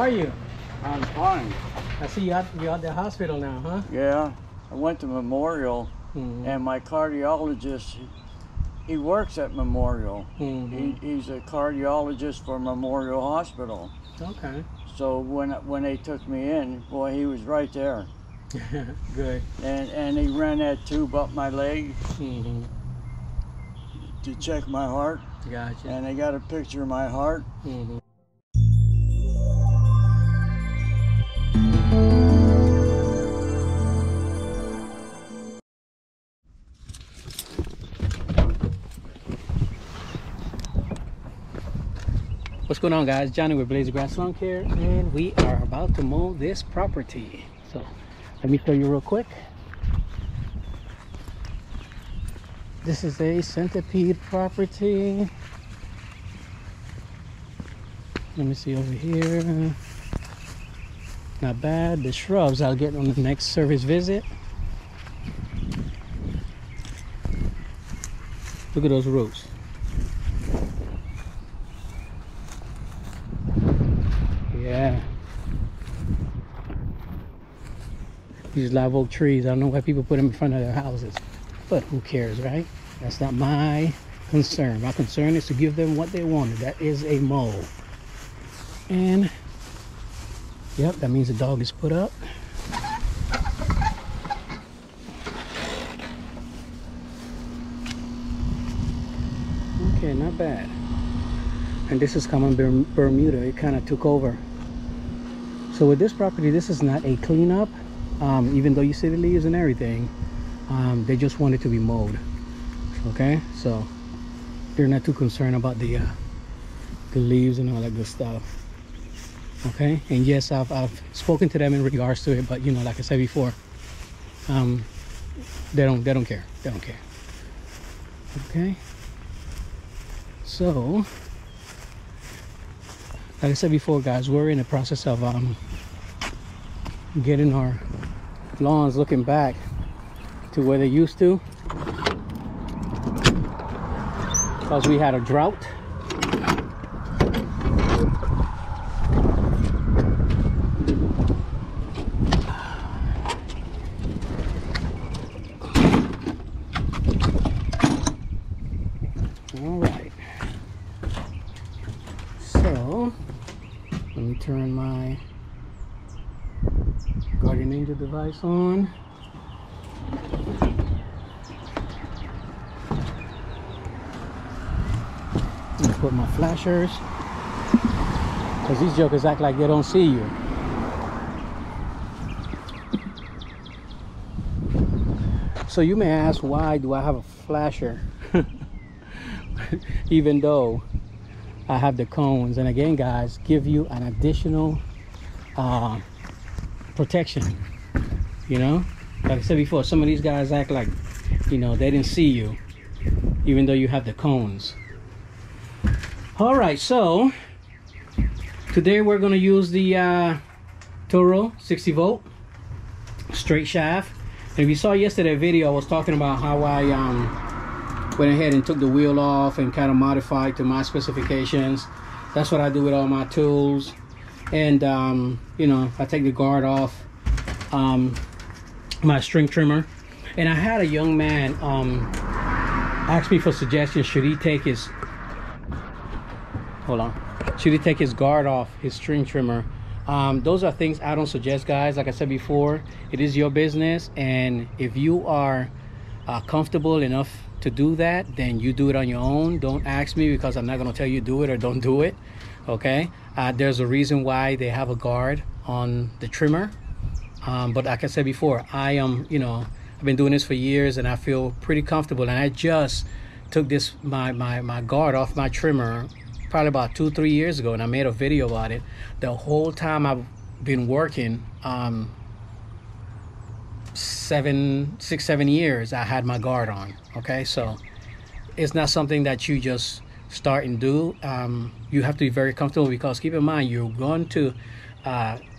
are you? I'm fine. I see you're at the hospital now, huh? Yeah, I went to Memorial, and my cardiologist, he works at Memorial. He's a cardiologist for Memorial Hospital. Okay. So when they took me in, boy, he was right there. Good. And he ran that tube up my leg to check my heart. Gotcha. And they got a picture of my heart. What's going on, guys? Johnny with Blaze Grass Lawn Care, and we are about to mow this property. So let me show you real quick. This is a centipede property. Let me see over here. Not bad. The shrubs I'll get on the next service visit. Look at those roots. Yeah. These live oak trees, I don't know why people put them in front of their houses, but who cares, right? That's not my concern. My concern is to give them what they wanted. That is a mow. And yep, that means the dog is put up. Okay, not bad. And this is common Bermuda. It kind of took over. So with this property, this is not a cleanup. Even though you see the leaves and everything, they just want it to be mowed. Okay, so they're not too concerned about the leaves and all that good stuff. Okay, and yes, I've spoken to them in regards to it, but you know, like I said before, they don't care. They don't care. Okay, so like I said before, guys, we're in the process of getting our lawns looking back to where they used to, because we had a drought. All right, so let me turn my Guardian Angel device on. Let me put my flashers, because these jokers act like they don't see you. So you may ask, why do I have a flasher even though I have the cones? And again, guys, give you an additional protection. You know, like I said before, some of these guys act like, you know, they didn't see you even though you have the cones. All right, so today we're going to use the Toro 60 volt straight shaft. And if you saw yesterday's video, I was talking about how I went ahead and took the wheel off and kind of modified to my specifications. That's what I do with all my tools. And you know, I take the guard off my string trimmer. And I had a young man ask me for suggestions. Should he take his should he take his guard off his string trimmer? Those are things I don't suggest, guys. Like I said before, it is your business, and if you are comfortable enough to do that, then you do it on your own. Don't ask me, because I'm not going to tell you do it or don't do it. Okay, there's a reason why they have a guard on the trimmer. But like I said before, I am, you know, I've been doing this for years and I feel pretty comfortable. And I just took this my guard off my trimmer probably about 2-3 years ago, and I made a video about it. The whole time I've been working, 6-7 years, I had my guard on. Okay, so it's not something that you just start and do. You have to be very comfortable, because keep in mind, you're going to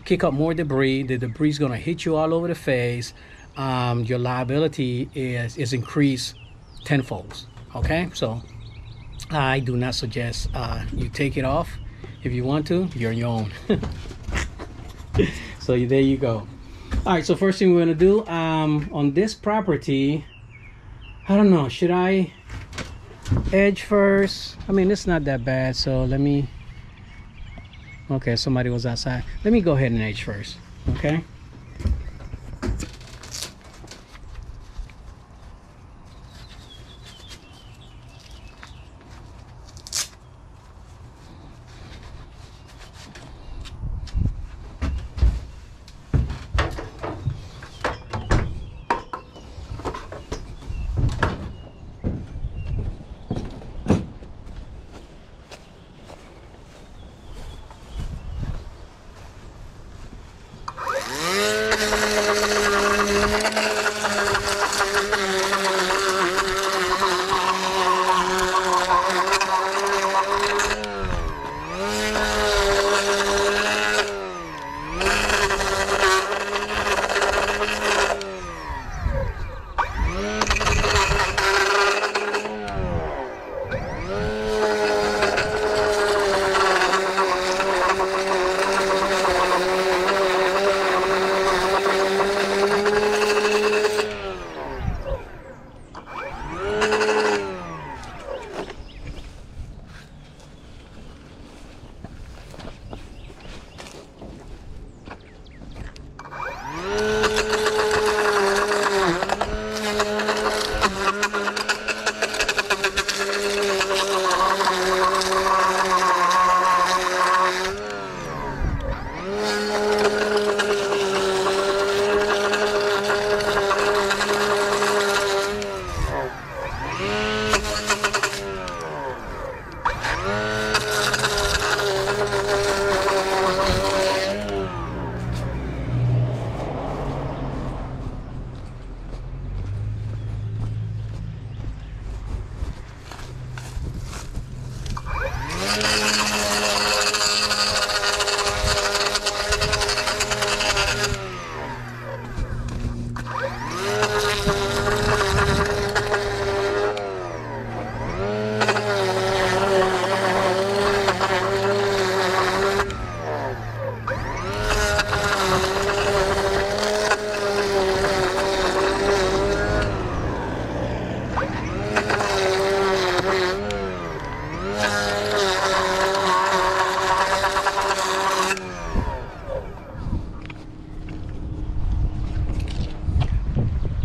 kick up more debris. The debris is going to hit you all over the face. Your liability is increased tenfold. Okay, so I do not suggest you take it off. If you want to, you're on your own. So there you go. All right, so first thing we're gonna do on this property, I don't know, should I edge first? I mean, it's not that bad, so let me, okay, somebody was outside. Let me go ahead and edge first, okay?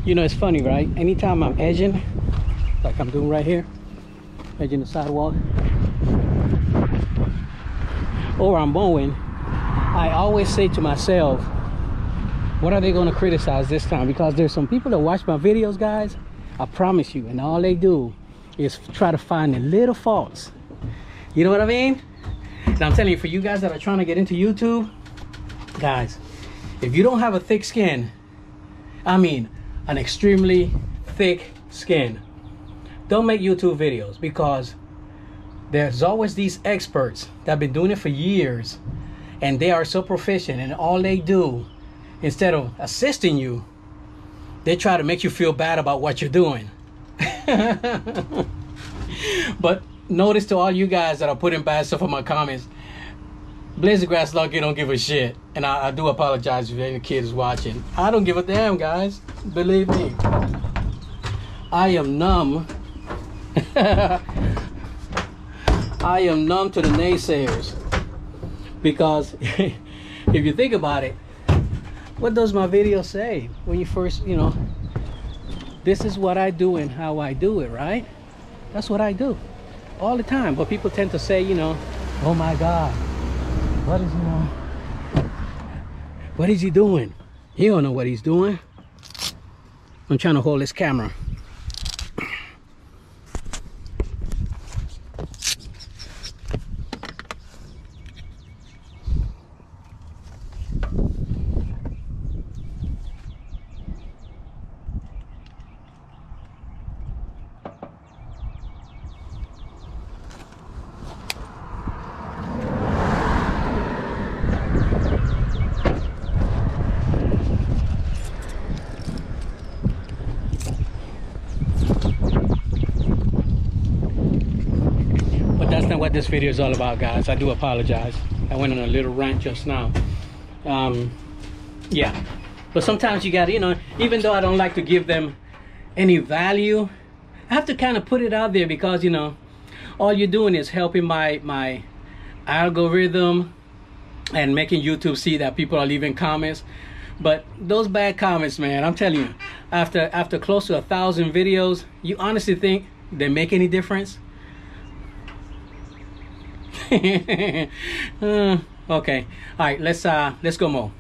You know, it's funny, right? Anytime I'm edging, like I'm doing right here, edging the sidewalk, or I'm mowing, I always say to myself, what are they going to criticize this time? Because there's some people that watch my videos, guys, I promise you, and all they do is try to find the little faults. You know what I mean? And I'm telling you, for you guys that are trying to get into YouTube, guys, if you don't have a thick skin, I mean an extremely thick skin, don't make YouTube videos, because there's always these experts that have been doing it for years, and they are so proficient, and all they do, instead of assisting you, they try to make you feel bad about what you're doing. But notice, to all you guys that are putting bad stuff in my comments, Blaze of Grass Lucky don't give a shit. And I do apologize if any kid is watching. I don't give a damn, guys. Believe me. I am numb. I am numb to the naysayers. Because if you think about it, what does my video say? When you first, you know, this is what I do and how I do it, right? That's what I do all the time. But people tend to say, you know, oh my God, what is, you know, what is he doing? He don't know what he's doing. I'm trying to hold this camera. What this video is all about, guys. I do apologize. I went on a little rant just now. Yeah, but sometimes you gotta, you know, even though I don't like to give them any value, I have to kind of put it out there because, you know, all you're doing is helping my algorithm and making YouTube see that people are leaving comments. But those bad comments, man, I'm telling you, after close to 1,000 videos, you honestly think they make any difference? Okay, all right, let's go mow.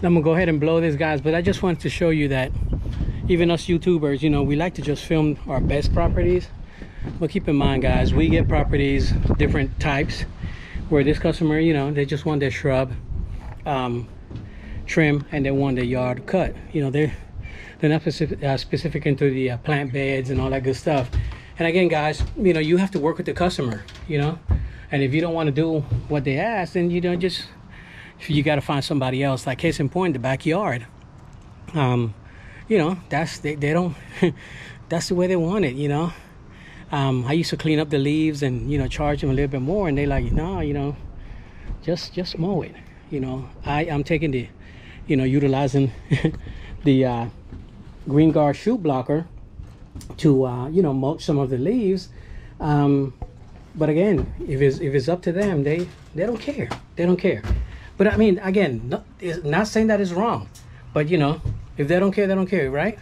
I'm gonna go ahead and blow this, guys, but I just wanted to show you that even us YouTubers, you know, we like to just film our best properties. But keep in mind, guys, we get properties different types where this customer, you know, they just want their shrub trim and they want their yard cut. You know, they're not specific into the plant beds and all that good stuff. And again, guys, you know, you have to work with the customer, you know, and if you don't want to do what they ask, then you don't just, you got to find somebody else. Like case in point, the backyard, you know, they don't that's the way they want it, you know. I used to clean up the leaves and, you know, charge them a little bit more, and they like, no, you know, just mow it. You know, I'm taking the, you know, utilizing the green guard shoot blocker to you know, mulch some of the leaves. But again, if it's up to them, they don't care. They don't care. But I mean, again, not saying that is wrong, but you know, if they don't care, they don't care, right?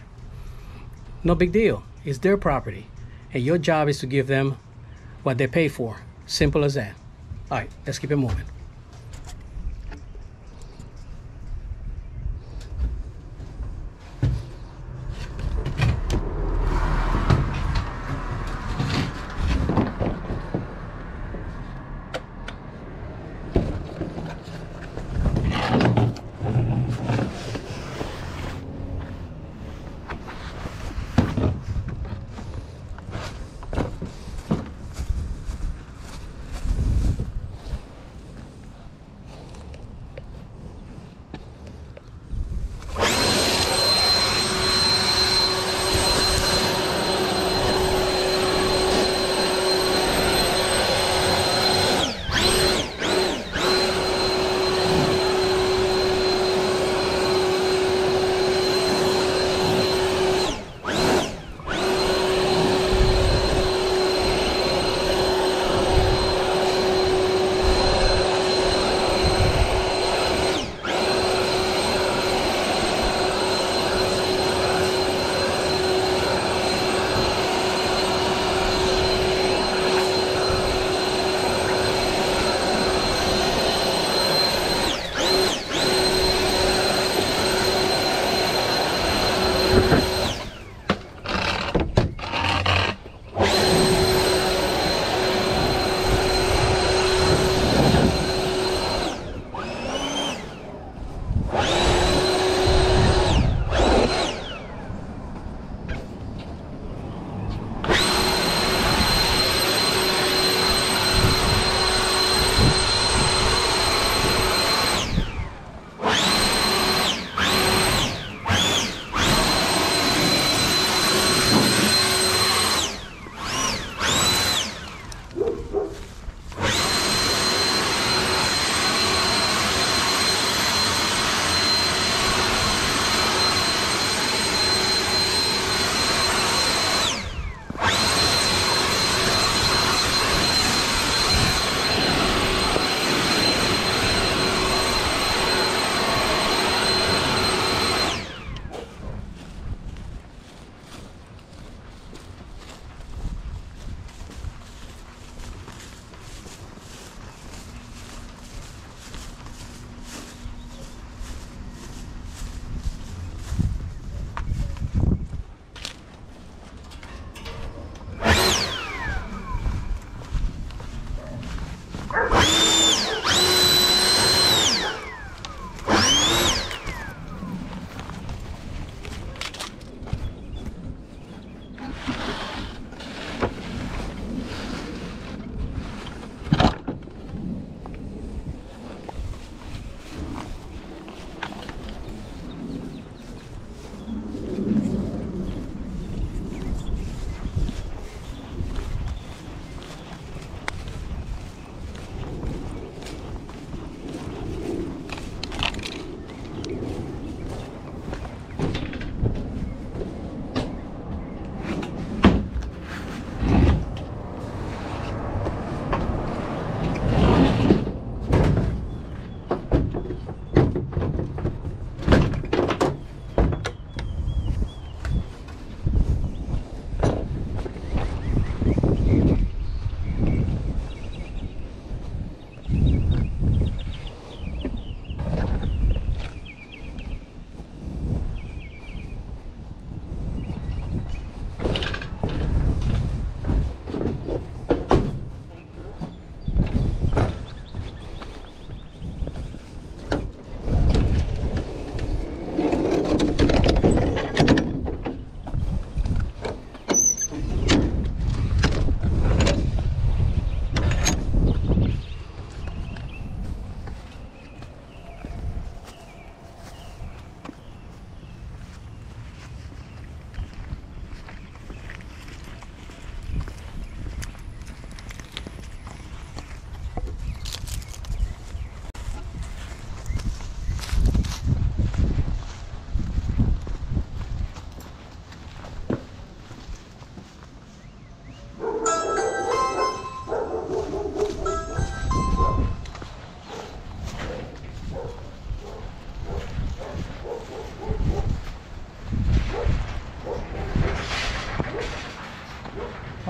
No big deal. It's their property, and your job is to give them what they pay for. Simple as that. All right, let's keep it moving.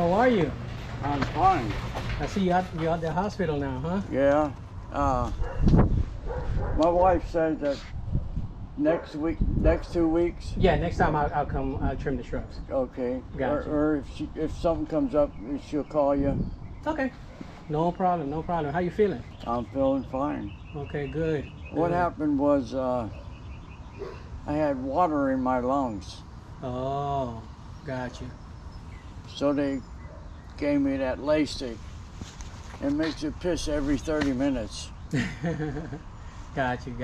How are you? I'm fine. I see you're at the hospital now, huh? Yeah. My wife said that next 2 weeks. Yeah, next time I'll come trim the shrubs. Okay. Gotcha. Or if something comes up, she'll call you. Okay. No problem, no problem. How you feeling? I'm feeling fine. Okay, good. What happened was I had water in my lungs. Oh, gotcha. So they gave me that LASIK. It makes you piss every 30 minutes. Got you.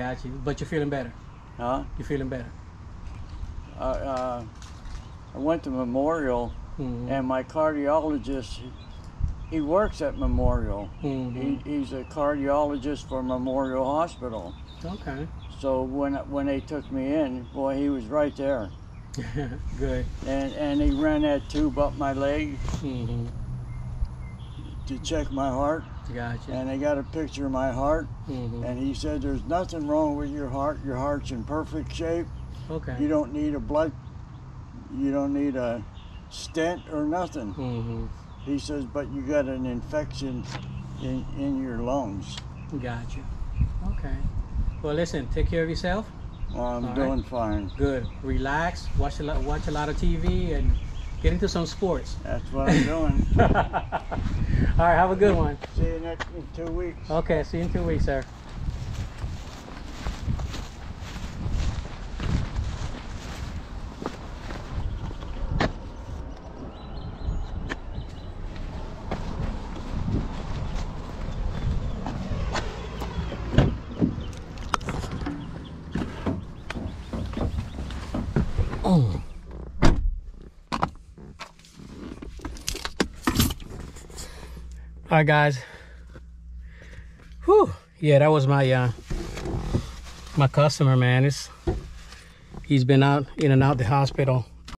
But you're feeling better. Huh? You're feeling better. I went to Memorial, and my cardiologist, he works at Memorial. He's a cardiologist for Memorial Hospital. Okay. So when they took me in, boy, he was right there. Good. And he ran that tube up my leg to check my heart. Gotcha. And they got a picture of my heart. And he said, there's nothing wrong with your heart. Your heart's in perfect shape. Okay. You don't need a stent or nothing. He says, but you got an infection in your lungs. Gotcha. Okay. Well, listen, take care of yourself. I'm doing fine. Good. Relax. Watch a lot of TV and get into some sports. That's what I'm doing. All right. Have a good one. See you in 2 weeks. Okay. See you in 2 weeks, sir. Oh. All right, guys. Whew. Yeah, that was my my customer, man. He's been out in and out the hospital